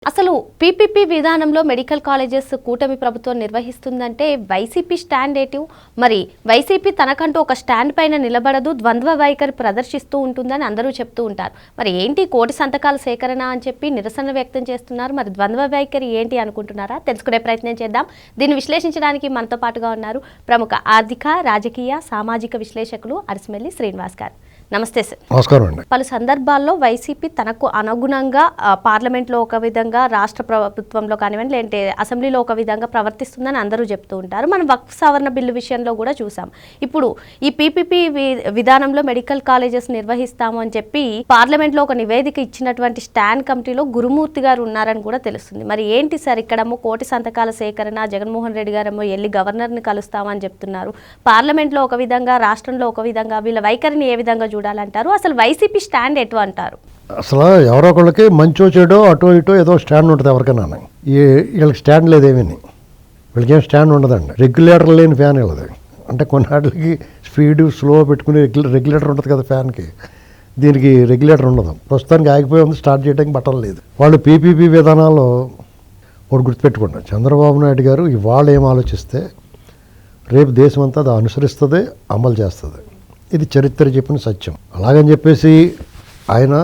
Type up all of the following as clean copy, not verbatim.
అసలు పీపీపీ విధానంలో medical colleges కూటమి ప్రభుత్వం నిర్వహిస్తుందంటే వైసీపీ స్టాండ్ ఏటివ్, మరి వైసీపీ తనకంటూ ఒక స్టాండ్ పైన నిలబడదు, ద్వంద్వ వైఖరి ప్రదర్శిస్తూ ఉంటుందని అందరూ చెప్తూ ఉంటారు. మరి ఏంటి కోటి సంతకాల సేకరణ అని చెప్పి నిరసన వ్యక్తం చేస్తున్నారు. మరి ద్వంద్వ వైఖరి ఏంటి అనుకుంటున్నారా? తెలుసుకునే ప్రయత్నం చేద్దాం. దీన్ని విశ్లేషించడానికి మనతో పాటుగా ఉన్నారు ప్రముఖ ఆర్థిక, రాజకీయ, సామాజిక విశ్లేషకులు అరిసిమెల్లి శ్రీనివాస్ గారు. నమస్తే సార్. నమస్కారం అండి. పలు సందర్భాల్లో వైసీపీ తనకు అనుగుణంగా పార్లమెంట్లో ఒక విధంగా, రాష్ట్ర ప్రభుత్వంలో కానివ్వండి, లేదంటే అసెంబ్లీలో ఒక విధంగా ప్రవర్తిస్తుందని అందరూ చెప్తూ ఉంటారు. మనం వక్ఫ్ సవరణ బిల్లు విషయంలో కూడా చూసాం. ఇప్పుడు ఈ పీపీపీ విధానంలో మెడికల్ కాలేజెస్ నిర్వహిస్తాము అని చెప్పి పార్లమెంట్లో ఒక నివేదిక ఇచ్చినటువంటి స్టాండ్ కమిటీలో గురుమూర్తి గారు ఉన్నారని కూడా తెలుస్తుంది. మరి ఏంటి సార్, ఇక్కడేమో కోటి సంతకాల సేకరణ, జగన్మోహన్ రెడ్డి గారేమో వెళ్ళి గవర్నర్ని కలుస్తామని చెప్తున్నారు. పార్లమెంట్లో ఒక విధంగా, రాష్ట్రంలో ఒక విధంగా, వీళ్ళ వైఖరిని ఏ విధంగా చూడాలంటారు? అసలు వైసీపీ స్టాండ్ ఎటు అంటారు? అసలు ఎవరో ఒకళ్ళకి మంచో చెడో అటో ఇటో ఏదో స్టాండ్ ఉంటుంది ఎవరికైనా. వీళ్ళకి స్టాండ్ లేదేమీ, వీళ్ళకేం స్టాండ్ ఉండదండి. రెగ్యులేటర్ లేని ఫ్యాన్ వీళ్ళది. అంటే కొన్నాటికి స్పీడ్ స్లో పెట్టుకుని రెగ్యులేటర్ ఉంటుంది కదా ఫ్యాన్కి, దీనికి రెగ్యులేటర్ ఉండదు. ప్రస్తుతానికి ఆగిపోయి ఉంది, స్టార్ట్ చేయడానికి బట్టలు లేదు. వాళ్ళు పీపీపీ విధానాల్లో ఒకటి గుర్తుపెట్టుకుంటారు. చంద్రబాబు నాయుడు గారు ఇవాళ ఏం ఆలోచిస్తే రేపు దేశం అంతా అది అనుసరిస్తుంది, అమలు చేస్తుంది. ఇది చరిత్ర చెప్పిన సత్యం. అలాగని చెప్పేసి ఆయన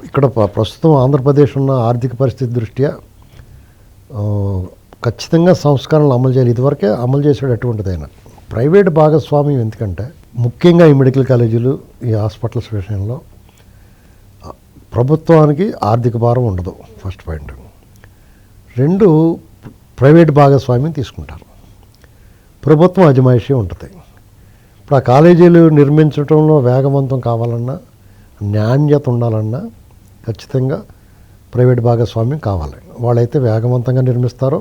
ఇక్కడ ప్రస్తుతం ఆంధ్రప్రదేశ్ ఉన్న ఆర్థిక పరిస్థితి దృష్ట్యా ఖచ్చితంగా సంస్కరణలు అమలు చేయాలి. ఇదివరకే అమలు చేసాడు. అటువంటిది ఆయన ప్రైవేట్ భాగస్వామ్యం. ఎందుకంటే ముఖ్యంగా ఈ మెడికల్ కాలేజీలు, ఈ హాస్పిటల్స్ విషయంలో ప్రభుత్వానికి ఆర్థిక భారం ఉండదు. First point. రెండు, ప్రైవేట్ భాగస్వామ్యం తీసుకుంటారు, ప్రభుత్వం అజమాయిషీ ఉంటుంది. ఇప్పుడు ఆ కాలేజీలు నిర్మించడంలో వేగవంతం కావాలన్నా, నాణ్యత ఉండాలన్నా ఖచ్చితంగా ప్రైవేట్ భాగస్వామ్యం కావాలి. వాళ్ళైతే వేగవంతంగా నిర్మిస్తారో,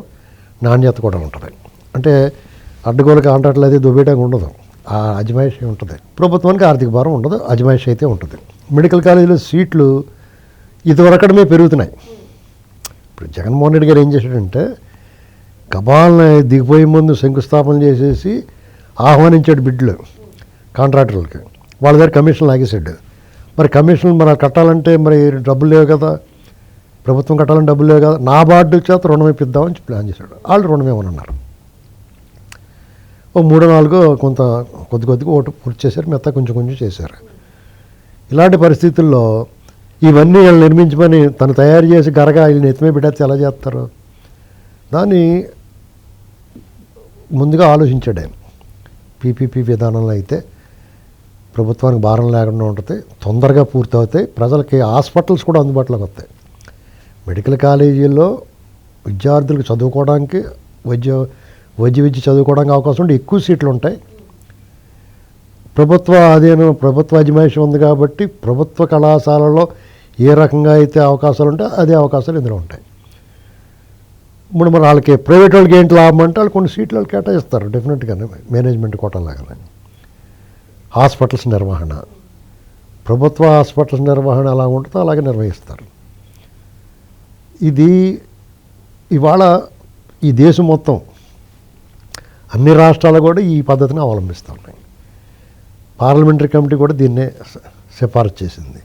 నాణ్యత కూడా ఉంటుంది. అంటే అడ్డగోలు కాంట్రాక్ట్లు అయితే దుబ్బేయడానికి ఉండదు, ఆ అజమాయిషీ ఉంటుంది. ప్రభుత్వానికి ఆర్థిక భారం ఉండదు, అజమాయిషీ అయితే ఉంటుంది. మెడికల్ కాలేజీలో సీట్లు ఇదివరకడమే పెరుగుతున్నాయి. ఇప్పుడు జగన్మోహన్ రెడ్డి గారు ఏం చేశాడంటే గబాలను దిగిపోయే ముందు శంకుస్థాపన చేసేసి ఆహ్వానించాడు బిడ్లు కాంట్రాక్టర్లకి. వాళ్ళ దగ్గర కమిషన్లు లాగేసాడు. మరి కమిషన్లు మరి కట్టాలంటే మరి డబ్బులు లేవు కదా, ప్రభుత్వం కట్టాలని డబ్బులు లేవు కదా, నా బార్డు చేత రుణం ఇప్పిద్దామని ప్లాన్ చేశాడు. వాళ్ళు రుణం ఏమన్నారు, ఓ 3-4 కొద్దిగా ఓటు పూర్తి చేశారు, మిగతా కొంచెం కొంచెం చేశారు. ఇలాంటి పరిస్థితుల్లో ఇవన్నీ వీళ్ళు నిర్మించమని తను తయారు చేసి గరగా వీళ్ళని ఎత్తిమే పెట్టేస్తే ఎలా చేస్తారు? దాన్ని ముందుగా ఆలోచించాడు ఆయన. పీపీపీ విధానంలో అయితే ప్రభుత్వానికి భారం లేకుండా ఉంటుంది, తొందరగా పూర్తి అవుతాయి, ప్రజలకి హాస్పిటల్స్ కూడా అందుబాటులోకి వస్తాయి. మెడికల్ కాలేజీల్లో విద్యార్థులకు చదువుకోవడానికి, విద్య చదువుకోవడానికి అవకాశం ఉంటే ఎక్కువ సీట్లు ఉంటాయి. ప్రభుత్వ అజమాయిషీ ఉంది కాబట్టి ప్రభుత్వ కళాశాలలో ఏ రకంగా అయితే అవకాశాలు ఉంటాయో అదే అవకాశాలు ఇందులో ఉంటాయి. ఇప్పుడు మరి వాళ్ళకి ప్రైవేట్ వాళ్ళకి ఏంటి లాభం అంటే వాళ్ళు కొన్ని సీట్లు వాళ్ళు కేటాయిస్తారు డెఫినెట్గానే, మేనేజ్మెంట్ కోటాలాగానే. హాస్పిటల్స్ నిర్వహణ, ప్రభుత్వ హాస్పిటల్స్ నిర్వహణ ఎలా ఉంటుందో అలాగే నిర్వహిస్తారు. ఇది ఇవాళ ఈ దేశం మొత్తం అన్ని రాష్ట్రాలు కూడా ఈ పద్ధతిని అవలంబిస్తూ ఉన్నాయి. పార్లమెంటరీ కమిటీ కూడా దీన్నే సిఫారసు చేసింది.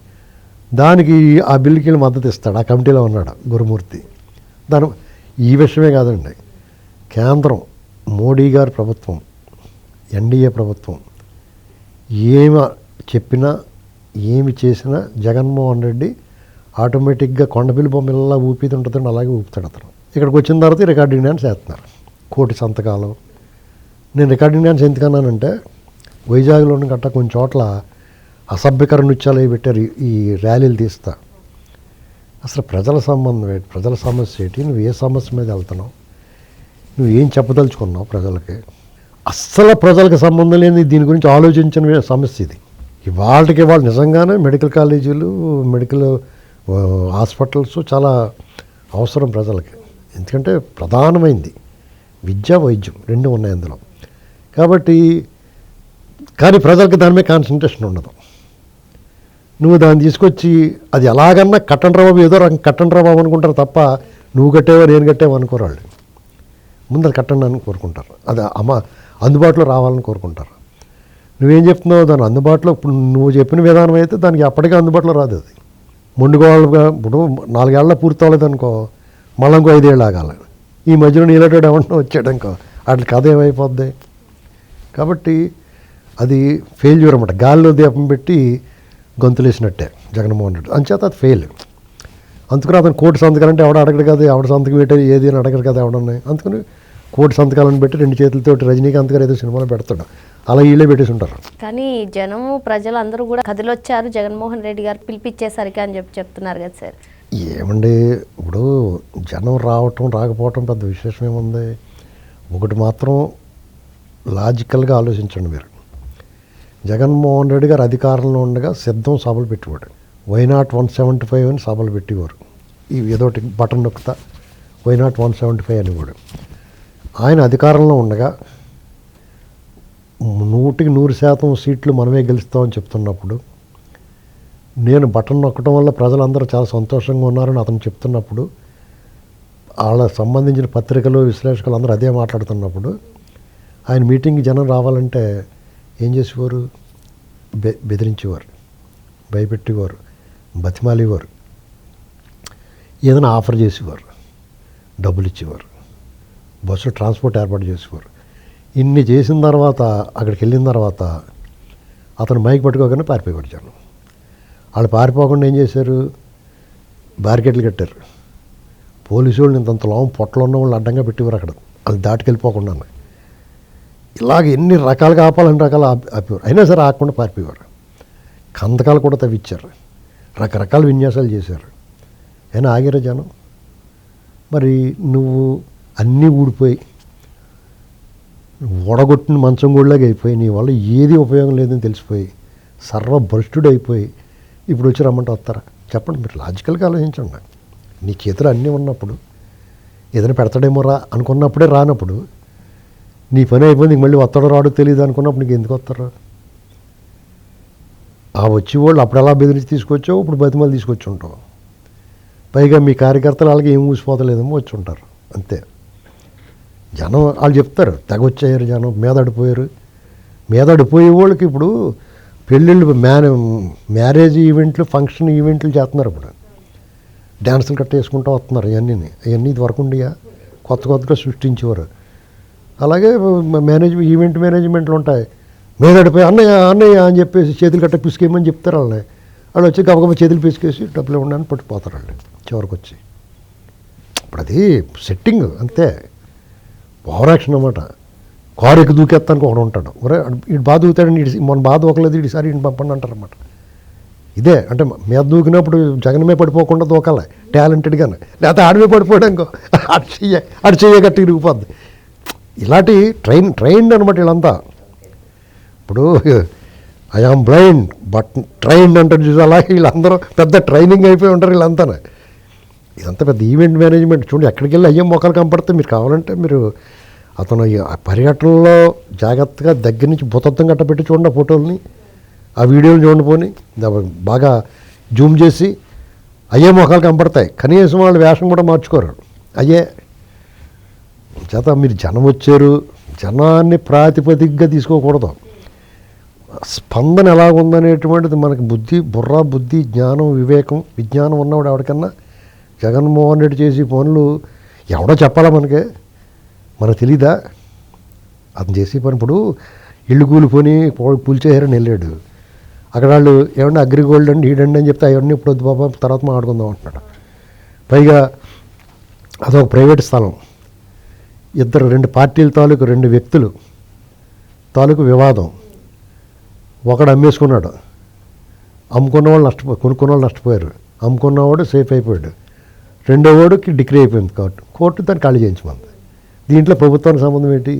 దానికి ఆ బిల్లుకి మద్దతు ఇస్తాడు. ఆ కమిటీలో ఉన్నాడు గురుమూర్తి. ఈ విషయమే కాదండి, కేంద్రం మోడీ గారి ప్రభుత్వం, ఎన్డీఏ ప్రభుత్వం ఏమి చెప్పినా ఏమి చేసినా జగన్మోహన్ రెడ్డి ఆటోమేటిక్గా కొండపిల్లి బొమ్మలా ఊపిది ఉంటుందండి, అలాగే ఊపుతాడు అతను. ఇక్కడికి వచ్చిన తర్వాత రికార్డింగ్ డ్యాన్స్ వేస్తున్నారు, కోటి సంతకాలు. నేను రికార్డింగ్ డ్యాన్స్ ఎందుకన్నానంటే వైజాగ్లోని గట్ట కొన్ని చోట్ల అసభ్యకర నృత్యాలు అవి పెట్టారు, ఈ ర్యాలీలు తీస్తా. అసలు ప్రజల సంబంధం ఏంటి, ప్రజల సమస్య ఏంటి, నువ్వు ఏ సమస్య మీద వెళ్తున్నావు, నువ్వు ఏం చెప్పదలుచుకున్నావు ప్రజలకి? అస్సలు ప్రజలకు సంబంధం లేని దీని గురించి ఆలోచించిన సమస్య ఇది. ఇవాళకి వాళ్ళు నిజంగానే మెడికల్ కాలేజీలు, మెడికల్ హాస్పిటల్స్ చాలా అవసరం ప్రజలకి. ఎందుకంటే ప్రధానమైంది విద్య, వైద్యం రెండు ఉన్నాయి అందులో. కాబట్టి కానీ ప్రజలకు దాని మీద కాన్సన్ట్రేషన్ ఉండదు. నువ్వు దాన్ని తీసుకొచ్చి అది ఎలాగన్నా కట్టండి రా బాబు, ఏదో రకం కట్టండి రా బాబు అనుకుంటారు తప్ప నువ్వు కట్టేవో నేను కట్టేవో అనుకోరాళ్ళు. ముందు అది కట్టండి అని కోరుకుంటారు, అది అందుబాటులో రావాలని కోరుకుంటారు. నువ్వేం చెప్తున్నావు దాని అందుబాటులో, ఇప్పుడు నువ్వు చెప్పిన విధానం అయితే దానికి అప్పటికే అందుబాటులో రాదు. అది మొండుగోళ్ళుగా ఇప్పుడు 4 ఏళ్ళ పూర్తి అవ్వలేదు అనుకో, మళ్ళీ ఇంకో 5 ఏళ్ళు ఆగాలి. ఈ మధ్యలో నీళ్ళటోడు ఏమంటున్నా వచ్చాడు ఇంకో వాటి కథ ఏమైపోద్ది. కాబట్టి అది ఫెయిల్యూర్ అన్నమాట. గాలిలో దీపం పెట్టి గొంతులేసినట్టే జగన్మోహన్ రెడ్డి. అంచేత అది ఫెయిల్. అందుకని అతను కోటి సంతకాలంటే ఎవడ అడగడు కదా, ఎవడ సంతకం పెట్టేది ఏది అని అడగరు కదా ఎవడన్నాయి. అందుకని కోటి సంతకాలను పెట్టి 2 చేతులతో రజనీకాంత్ గారు ఏదో సినిమాలో పెడతాడు, అలా వీళ్ళే పెట్టేసి ఉంటారు. కానీ జనము ప్రజలు అందరూ కూడా కదిలొచ్చారు జగన్మోహన్ రెడ్డి గారు పిలిపించేసరికి అని చెప్తున్నారు కదా సార్. ఏమండి ఇప్పుడు జనం రావటం రాకపోవటం పెద్ద విశేషం ఏముంది. ఒకటి మాత్రం లాజికల్గా ఆలోచించండి మీరు. జగన్మోహన్ రెడ్డి గారు అధికారంలో ఉండగా సిద్ధం సభలు పెట్టేవాడు. వైనాట్ 175 అని సభలు పెట్టేవారు. ఇవి ఏదోటి బటన్ నొక్కుతా వైనాట్ 175 అనేవాడు. ఆయన అధికారంలో ఉండగా 100% సీట్లు మనమే గెలుస్తామని చెప్తున్నప్పుడు, నేను బటన్ నొక్కడం వల్ల ప్రజలందరూ చాలా సంతోషంగా ఉన్నారని అతను చెప్తున్నప్పుడు, వాళ్ళ సంబంధించిన పత్రికలు విశ్లేషకులు అందరూ అదే మాట్లాడుతున్నప్పుడు, ఆయన మీటింగ్కి జనం రావాలంటే ఏం చేసేవారు? బెదిరించేవారు, భయపెట్టేవారు, బతిమాలేవారు, ఏదైనా ఆఫర్ చేసేవారు, డబ్బులు ఇచ్చేవారు, బస్సు ట్రాన్స్పోర్ట్ ఏర్పాటు చేసేవారు. ఇన్ని చేసిన తర్వాత అక్కడికి వెళ్ళిన తర్వాత అతను మైక్ పట్టుకోగానే పారిపోయేవాడు జనం. వాళ్ళు పారిపోకుండా ఏం చేశారు? బ్యారికేడ్లు కట్టారు. పోలీసు వాళ్ళు ఇంత లోపం పొట్టలో ఉన్న వాళ్ళు అడ్డంగా పెట్టేవారు అక్కడ, వాళ్ళు దాటుకెళ్ళిపోకుండా. ఇలాగ ఎన్ని రకాలుగా ఆపాలని రకాలు ఆపేవారు. అయినా సరే ఆకుండా పారిపోయేవారు. కందకాలు కూడా తవ్విచ్చారు, రకరకాల విన్యాసాలు చేశారు. అయినా ఆగిరా జనం. మరి నువ్వు అన్నీ ఊడిపోయి ఓడగొట్టిన మంచం గూడలాగా అయిపోయి, నీ వల్ల ఏది ఉపయోగం లేదని తెలిసిపోయి సర్వభ్రష్టుడు అయిపోయి ఇప్పుడు వచ్చి రమ్మంటే వస్తారా? చెప్పండి మీరు, లాజికల్గా ఆలోచించండి. నీ చేతులు అన్నీ ఉన్నప్పుడు ఏదైనా పెడతాడేమో రా అనుకున్నప్పుడే రానప్పుడు, నీ పని అయిపోయింది, నీకు మళ్ళీ వస్తాడో రాడో తెలియదు అనుకున్నప్పుడు నీకు ఎందుకు వస్తారా? ఆ వచ్చి వాళ్ళు అప్పుడు ఎలా బెదిరించి తీసుకొచ్చావు, ఇప్పుడు బతిమలు తీసుకొచ్చి ఉంటావు. పైగా మీ కార్యకర్తలు వాళ్ళకి ఏం ఊసిపోతలేదేమో వచ్చి ఉంటారు అంతే. జనం వాళ్ళు చెప్తారు తెగ వచ్చారు జనం, మీద అడిపోయే వాళ్ళకి ఇప్పుడు పెళ్ళిళ్ళు మ్యారేజ్ ఈవెంట్లు, ఫంక్షన్ ఈవెంట్లు చేస్తున్నారు. ఇప్పుడు డ్యాన్సులు కట్ట వేసుకుంటూ వస్తున్నారు. ఇవన్నీ ఇది వరకు ఉండియా కొత్తగా సృష్టించేవారు. అలాగే ఈవెంట్ మేనేజ్మెంట్లు ఉంటాయి. మీద అడిపోయి అన్నయ్య అని చెప్పేసి చేతులు కట్ట పిసికేయమని చెప్తారు వాళ్ళని. వాళ్ళు వచ్చి గబగబా చేతులు పిసికేసి డబ్బులు ఇవ్వడానికి పట్టుకుపోతారు వాళ్ళు చివరికి వచ్చి. ఇప్పుడు అది సెట్టింగ్ అంతే, ఓవర్ యాక్షన్ అన్నమాట. కారు ఎక్కి దూకేస్తానికి ఒకడు ఉంటాడు, ఒరే ఇటు బాగా దూకుతాడని మన బాధ ఒకలేదు ఈసారి ఇంటి పంపండి అంటారన్నమాట. ఇదే అంటే మీద దూకినప్పుడు జగనమే పడిపోకుండా దూకాలి టాలెంటెడ్గానే, లేకపోతే ఆడమే పడిపోయాడు ఇంకో అటు చెయ్య గట్టి ఇరిగిపోద్ది. ఇలాంటి ట్రైన్డ్ అనమాట వీళ్ళంతా. ఇప్పుడు I am blind but trained అంటారు చూసి, అలాగే వీళ్ళందరూ పెద్ద ట్రైనింగ్ అయిపోయి ఉంటారు వీళ్ళంతా. ఇదంతా పెద్ద ఈవెంట్ మేనేజ్మెంట్. చూడండి ఎక్కడికి వెళ్ళి అయ్యే మొక్కలు కనపడితే మీరు కావాలంటే మీరు అతను ఆ పర్యటనలో జాగ్రత్తగా దగ్గర నుంచి భూతత్వం గట్టపెట్టి చూడండి ఆ ఫోటోల్ని, ఆ వీడియోలు చూడండి, పోని బాగా జూమ్ చేసి అయ్యే మొక్కలు కనపడతాయి. కనీసం వాళ్ళు వేషం కూడా మార్చుకోరు అయ్యే. చేత మీరు జనం వచ్చారు, జనాన్ని ప్రాతిపదికగా తీసుకోకూడదు. స్పందన ఎలా ఉందనేటువంటిది మనకి బుద్ధి, జ్ఞానం, విజ్ఞానం ఉన్నవాడు ఎవరికన్నా జగన్మోహన్ రెడ్డి చేసి పనులు ఎవడో చెప్పాలా మనకు తెలీదా? అతను చేసే పని ఇప్పుడు ఇల్లు కూలిపోని కూల్చేయారని వెళ్ళాడు. అక్కడ వాళ్ళు ఏమన్నా అగ్రిగోల్డ్ అండి ఈడండి అని చెప్తే అవన్నీ ఇప్పుడు వద్దు బాబా తర్వాత మాట్లాడుకుందాం అంటున్నాడు. పైగా అదొక ప్రైవేట్ స్థలం, 2 పార్టీల తాలూకు 2 వ్యక్తులు తాలూకు వివాదం. ఒకడు అమ్మేసుకున్నాడు, అమ్ముకున్న వాళ్ళు కొనుక్కున్న వాళ్ళు నష్టపోయారు. అమ్ముకున్నవాడు సేఫ్ అయిపోయాడు, రెండో వాడికి డిగ్రీ అయిపోయింది. కోర్టు దాన్ని ఖాళీ చేయించమంది. దీంట్లో ప్రభుత్వానికి సంబంధం ఏంటి?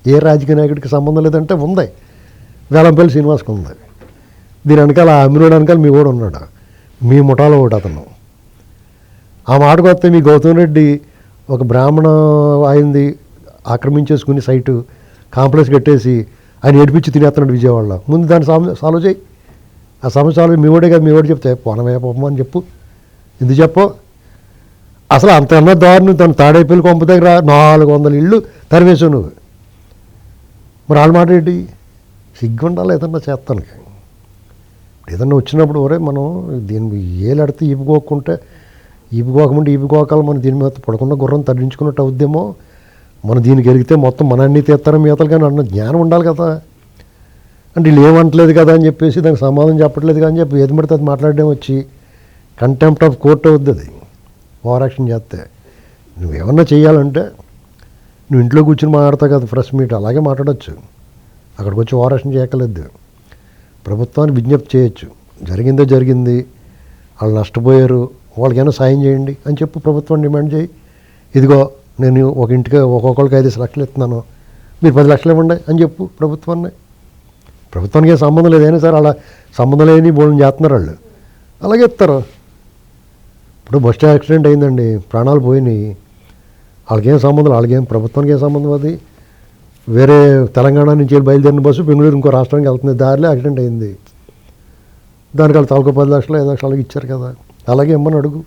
ఏ రాజకీయ నాయకుడికి సంబంధం లేదంటే ఉంది, వేలంపల్లి శ్రీనివాస్కి ఉంది. దీని వెనకాల అమ్మినోడు వెనకాల మీ వాడు ఉన్నాడు, మీ ముఠాలో ఒకటి అతను. ఆ మాటకు వస్తే మీ గౌతమ్ రెడ్డి ఒక బ్రాహ్మణ అయింది ఆక్రమించేసుకుని సైటు కాంప్లెక్స్ కట్టేసి ఆయన ఏడిపించి తినేస్తున్నాడు విజయవాడలో. ముందు దాన్ని సాల్వ్ చేయి. ఆ సమస్య సాల్వ్ మీ వాడే కదా, మీ వాడు చెప్తే పోనమే పోమా అని చెప్పు. ఎందుకు చెప్పు? అసలు అంతకన్నా దారుణం తను తాడేపల్లి కొంప దగ్గర 400 ఇళ్ళు తరివేసావు నువ్వు. మరి వాళ్ళ మాట ఏంటి? సిగ్గుండాలి ఏదన్నా చేస్తానికి. ఏదన్నా వచ్చినప్పుడు ఒరే మనం దీన్ని ఏలాడితే ఇప్పుకోకుంటే ఈపి గోకాలు మనం దీని మీద పడకుండా గుర్రం తరలించుకున్నట్టు అవుద్దేమో, మనం దీనికి ఎరిగితే మొత్తం మన అన్నీ తీస్తారని మిగతాలు కానీ అన్న జ్ఞానం ఉండాలి కదా. అంటే వీళ్ళు ఏమంటలేదు కదా అని చెప్పేసి దానికి సమాధానం చెప్పట్లేదు కానీ చెప్పి ఏది పడితే అది మాట్లాడడం వచ్చి కంటెంప్ట్ ఆఫ్ కోర్ట్ అవుద్ది అది ఓవర్ యాక్షన్ చేస్తే. నువ్వేమన్నా చేయాలంటే నువ్వు ఇంట్లో కూర్చొని మాట్లాడతావు కదా ప్రెస్ మీట్, అలాగే మాట్లాడచ్చు. అక్కడికి వచ్చి ఓవర్ యాక్షన్ చేయక్కర్లేదు. ప్రభుత్వాన్ని విజ్ఞప్తి చేయొచ్చు, జరిగిందో జరిగింది, వాళ్ళు నష్టపోయారు, వాళ్ళకైనా సాయం చేయండి అని చెప్పి ప్రభుత్వాన్ని డిమాండ్ చేయి. ఇదిగో నేను ఒక ఇంటికి ఒక్కొక్కరికి 5 లక్షలు ఇస్తున్నాను, మీరు 10 లక్షలు ఇవ్వండి అని చెప్పు ప్రభుత్వానికి ఏం సంబంధం లేదు. అయినా సరే అలా సంబంధం లేని బోల్ని చేస్తున్నారు వాళ్ళు, అలాగే ఇస్తారు. ఇప్పుడు బస్ యాక్సిడెంట్ అయిందండి, ప్రాణాలు పోయినాయి, వాళ్ళకేం సంబంధం, ప్రభుత్వానికి ఏం సంబంధం. అది వేరే తెలంగాణ నుంచి బయలుదేరిన బస్సు బెంగళూరు ఇంకో రాష్ట్రానికి వెళ్తుంది, దారిలో యాక్సిడెంట్ అయింది, దానికి వాళ్ళు తలకు 10 లక్షలు 5 లక్షలు అలాగే ఇచ్చారు కదా. అలాగే ఇమ్మని అడుగు.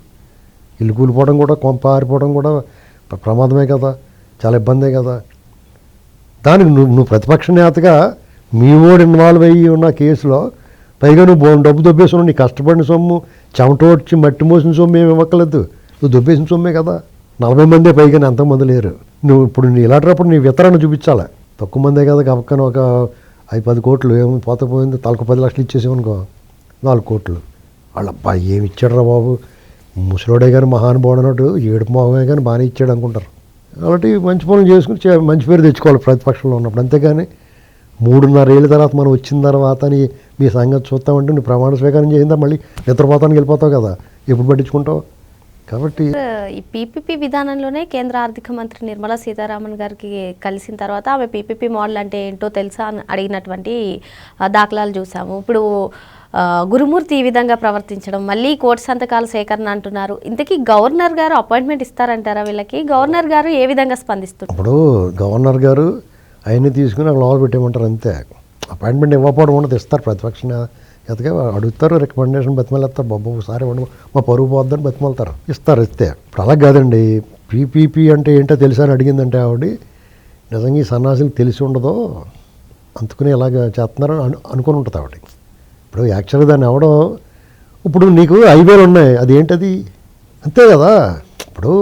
ఇల్లు కూలిపోవడం కూడా, కొంప ఆరిపోవడం కూడా ప్రమాదమే కదా, చాలా ఇబ్బందే కదా. దానికి నువ్వు ప్రతిపక్ష నేతగా మీ ఓడి ఇన్వాల్వ్ అయ్యి ఉన్న కేసులో పైగా నువ్వు డబ్బు దొబ్బేసుకున్నావు, నీ కష్టపడిన సొమ్ము, చెమట వచ్చి మట్టి మోసిన సొమ్ము ఏమి ఇవ్వక్కర్లేదు, నువ్వు దొబ్బేసిన సొమ్మే కదా. 40 మందే పైగా ఎంతమంది లేరు. నువ్వు ఇప్పుడు నీ ఇలాంటప్పుడు నీ వితరణ చూపించాలి. తక్కువ మందే కదా, గబక్కన ఒక 5-10 కోట్లు ఏమి పోతే తలకు 10 లక్షలు ఇచ్చేసామనుకో, 4 కోట్లు. వాళ్ళ అబ్బాయి ఏమి ఇచ్చాడు రా బాబు, ముసలోడే కానీ మహానుభావుడు అన్నట్టు ఏడుపు మొహమే కానీ బాగానే ఇచ్చాడు అనుకుంటారు. కాబట్టి మంచి పనులు చేసుకుని మంచి పేరు తెచ్చుకోవాలి ప్రతిపక్షంలో ఉన్నప్పుడు. అంతేగాని 3.5 ఏళ్ళ తర్వాత మనం వచ్చిన తర్వాత మీ సంగతి చూస్తామంటే నువ్వు ప్రమాణ స్వీకారం చేసిందా మళ్ళీ నిద్రపోతానికి వెళ్ళిపోతావు కదా, ఎప్పుడు పట్టించుకుంటావు. కాబట్టి ఈ పీపీపీ విధానంలోనే కేంద్ర ఆర్థిక మంత్రి నిర్మలా సీతారామన్ గారికి కలిసిన తర్వాత ఆమె పీపీపీ మోడల్ అంటే ఏంటో తెలుసా అని అడిగినటువంటి దాఖలాలు చూసాము. ఇప్పుడు గురుమూర్తి ఈ విధంగా ప్రవర్తించడం, మళ్ళీ కోటి సంతకాల సేకరణ అంటున్నారు. ఇంతకీ గవర్నర్ గారు అపాయింట్మెంట్ ఇస్తారంటారా వీళ్ళకి? గవర్నర్ గారు ఏ విధంగా స్పందిస్తారు? ఇప్పుడు గవర్నర్ గారు అవన్నీ తీసుకుని అక్కడ లోపల పెట్టేయమంటారు అంతే. అపాయింట్మెంట్ ఇవ్వకపోవడం ఉండదు, ఇస్తారు. ప్రతిపక్ష నేతగా అడుగుతారు, రికమెండేషన్ బతిమలేస్తారు, బాబు ఒకసారి ఇవ్వండి మా పరుగు పోద్దని బతిమలుతారు, ఇస్తారు. ఇస్తే ఇప్పుడు అలా కాదండి. పీపీపీ అంటే ఏంటో తెలుసా అని అడిగిందంటే ఆవిడ నిజంగా ఈ సన్నాసులకు తెలిసి ఉండదో అందుకుని ఇలాగ చేస్తున్నారు అనుకుని ఉంటుంది ఆవిడ. ఇప్పుడు యాక్చువల్గా దాన్ని అవడం, ఇప్పుడు నీకు 5,000 ఉన్నాయి, అది ఏంటది అంతే కదా. ఇప్పుడు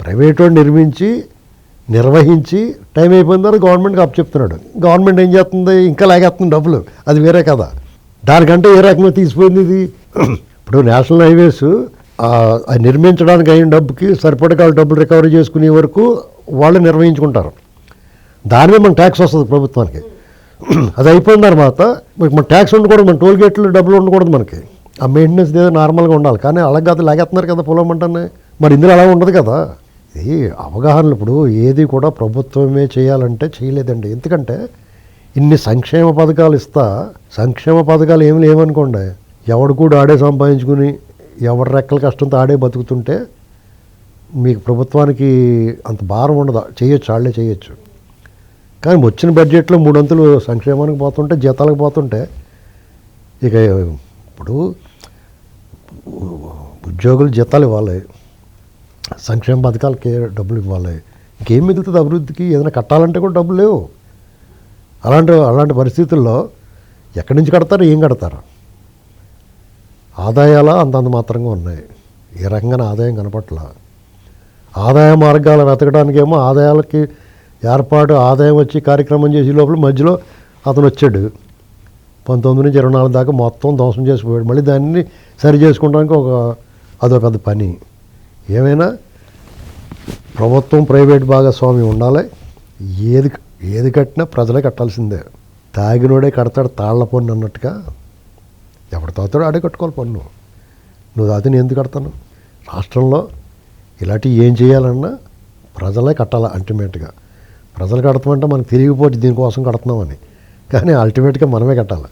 ప్రైవేట్ వాడు నిర్వహించి టైం అయిపోయిన తర్వాత గవర్నమెంట్కి అప్పు చెప్తున్నాడు. గవర్నమెంట్ ఏం చేస్తుంది, ఇంకా లాగేస్తుంది డబ్బులు, అది వేరే కదా. దానికంటే ఏ రకంగా తీసిపోయింది ఇది. ఇప్పుడు నేషనల్ హైవేస్ అది నిర్మించడానికి అయిన డబ్బుకి సరిపడకాల డబ్బులు రికవరీ చేసుకునే వరకు వాళ్ళు నిర్వహించుకుంటారు. దాని మీద మన ట్యాక్స్ వస్తుంది ప్రభుత్వానికి. అది అయిపోయిన తర్వాత మన ట్యాక్స్ ఉండకూడదు, మన టోల్ గేట్లు డబ్బులు ఉండకూడదు, మనకి ఆ మెయింటెనెన్స్ ఏదో నార్మల్గా ఉండాలి. కానీ అలాగే కాదు, లాగేస్తున్నారు కదా పొలం అంటానే. మరి ఇందులో అలా ఉండదు కదా. ఇది అవగాహనలు. ఇప్పుడు ఏది కూడా ప్రభుత్వమే చేయాలంటే చేయలేదండి. ఎందుకంటే ఇన్ని సంక్షేమ పథకాలు సంక్షేమ పథకాలు ఏమి లేవనుకోండి, ఎవడు కూడా ఆడే సంపాదించుకుని ఎవరి రెక్కల కష్టంతో ఆడే బతుకుతుంటే మీకు ప్రభుత్వానికి అంత భారం ఉండదు, చేయొచ్చు, వాళ్ళే చేయొచ్చు. కానీ వచ్చిన బడ్జెట్లో 3 వంతులు సంక్షేమానికి పోతుంటే, జీతాలకు పోతుంటే, ఇక ఇప్పుడు ఉద్యోగులు జీతాలు ఇవ్వాలి, సంక్షేమ పథకాలకి డబ్బులు ఇవ్వాలి, ఇంకేం మిగులుతుంది అభివృద్ధికి? ఏదైనా కట్టాలంటే కూడా డబ్బులు లేవు. అలాంటి పరిస్థితుల్లో ఎక్కడి నుంచి కడతారు, ఏం కడతారు? ఆదాయాలు అంతంత మాత్రంగా ఉన్నాయి, ఏ రకంగా ఆదాయం కనపట్ల. ఆదాయ మార్గాలు వెతకడానికేమో ఆదాయాలకి ఆదాయం వచ్చి కార్యక్రమం చేసే లోపల మధ్యలో అతను వచ్చాడు, 19 నుంచి 24 దాకా మొత్తం ధ్వంసం చేసిపోయాడు. మళ్ళీ దాన్ని సరి చేసుకోవడానికి అదో పెద్ద పని. ఏమైనా ప్రభుత్వం ప్రైవేట్ భాగస్వామ్యం ఉండాలి. ఏది కట్టినా ప్రజలే కట్టాల్సిందే. తాగినోడే కడతాడు తాళ్ల పన్ను అన్నట్టుగా, ఎవడు తాగుతాడో ఆడే కట్టుకోవాలి పన్ను. నువ్వు తాగితే నేను ఎందుకు కడతాను? రాష్ట్రంలో ఇలాంటివి ఏం చేయాలన్నా ప్రజలే కట్టాలి. అల్టిమేట్గా ప్రజలు కడతామంటే మనకు తెలియకపోతే దీనికోసం కడుతున్నామని, కానీ అల్టిమేట్గా మనమే కట్టాలి.